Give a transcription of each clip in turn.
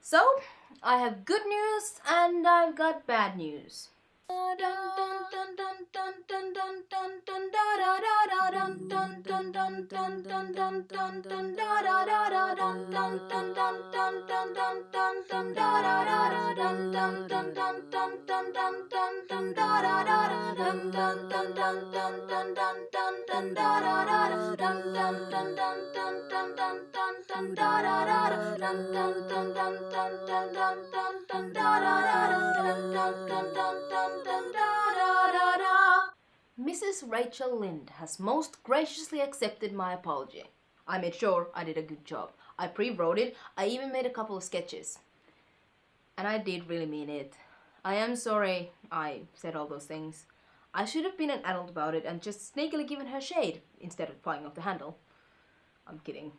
So, I have good news and I've got bad news. Mrs. Rachel Lynde has most graciously accepted my apology. I made sure I did a good job. I pre-wrote it, I even made a couple of sketches. And I did really mean it. I am sorry I said all those things. I should have been an adult about it and just sneakily given her shade instead of flying off the handle. I'm kidding.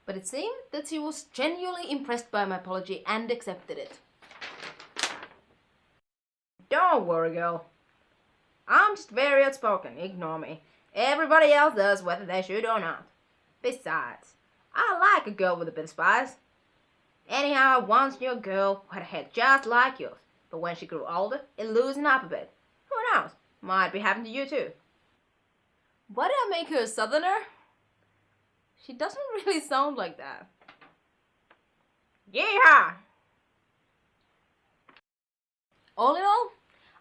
But it seemed that she was genuinely impressed by my apology and accepted it. Don't worry, girl. I'm just very outspoken, ignore me. Everybody else does whether they should or not. Besides, I like a girl with a bit of spice. Anyhow, I once knew a girl who had a head just like yours, but when she grew older, it loosened up a bit. Who knows? Might be happening to you too. Why did I make her a southerner? She doesn't really sound like that. Yeehaw! All in all,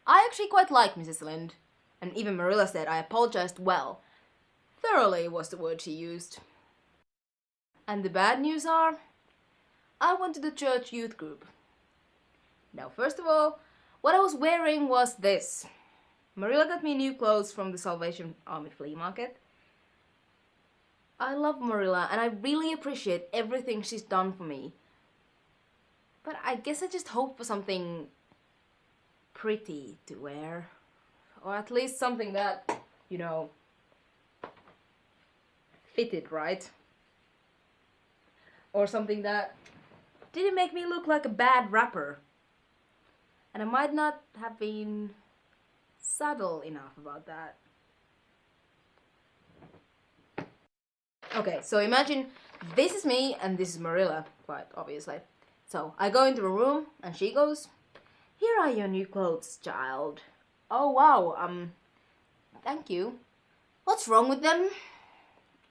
I actually quite like Mrs. Lynde, and even Marilla said I apologized well. Thoroughly was the word she used. And the bad news are, I went to the church youth group. Now, first of all, what I was wearing was this. Marilla got me new clothes from the Salvation Army flea market. I love Marilla and I really appreciate everything she's done for me. But I guess I just hope for something pretty to wear. Or at least something that, you know, fitted right. Or something that didn't make me look like a bad rapper. And I might not have been subtle enough about that. Okay, so imagine this is me and this is Marilla, quite obviously. So I go into a room and she goes, "Here are your new clothes, child." Oh wow, thank you. What's wrong with them?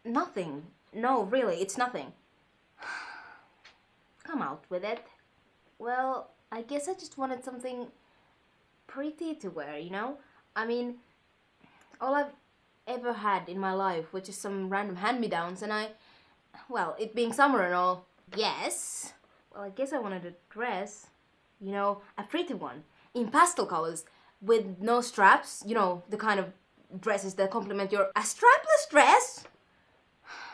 Nothing. No, really, it's nothing. Come out with it. Well, I guess I just wanted something pretty to wear, you know? I mean, all I've ever had in my life was just some random hand-me-downs and well, it being summer and all, yes. Well, I guess I wanted a dress, you know, a pretty one, in pastel colors, with no straps, you know, the kind of dresses that complement your... A strapless dress?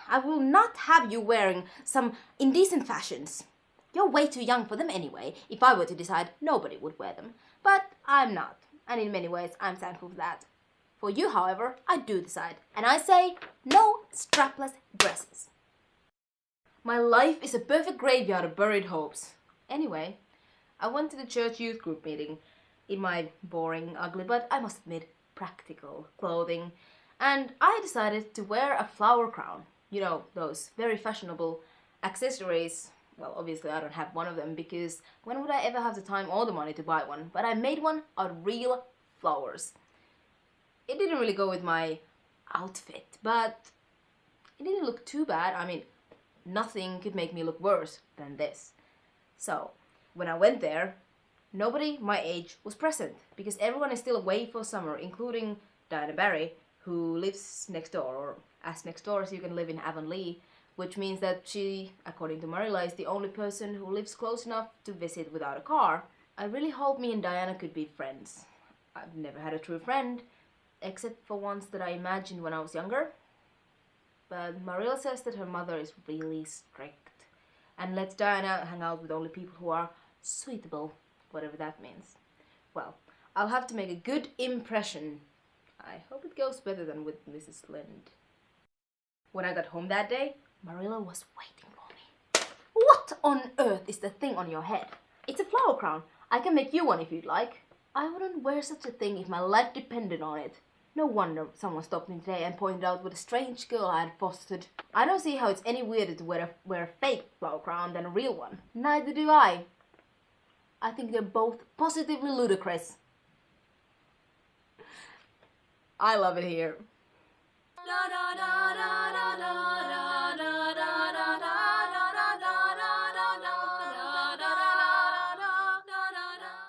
I will not have you wearing some indecent fashions. You're way too young for them anyway. If I were to decide, nobody would wear them. But I'm not, and in many ways, I'm thankful for that. For you, however, I do decide, and I say, no strapless dresses. My life is a perfect graveyard of buried hopes. Anyway, I went to the church youth group meeting in my boring, ugly, but I must admit, practical clothing, and I decided to wear a flower crown. You know, those very fashionable accessories. Well, obviously I don't have one of them because when would I ever have the time or the money to buy one? But I made one out of real flowers. It didn't really go with my outfit, but it didn't look too bad. I mean, nothing could make me look worse than this. So, when I went there, nobody my age was present because everyone is still away for summer, including Diana Barry, who lives next door, or as next door as you can live in Avonlea, which means that she, according to Marilla, is the only person who lives close enough to visit without a car. I really hope me and Diana could be friends. I've never had a true friend, except for ones that I imagined when I was younger. But Marilla says that her mother is really strict and lets Diana hang out with only people who are suitable, whatever that means. Well, I'll have to make a good impression. I hope it goes better than with Mrs. Lynde. When I got home that day, Marilla was waiting for me. What on earth is the thing on your head? It's a flower crown. I can make you one if you'd like. I wouldn't wear such a thing if my life depended on it. No wonder someone stopped me today and pointed out what a strange girl I had fostered. I don't see how it's any weirder to wear a fake flower crown than a real one. Neither do I. I think they're both positively ludicrous. I love it here.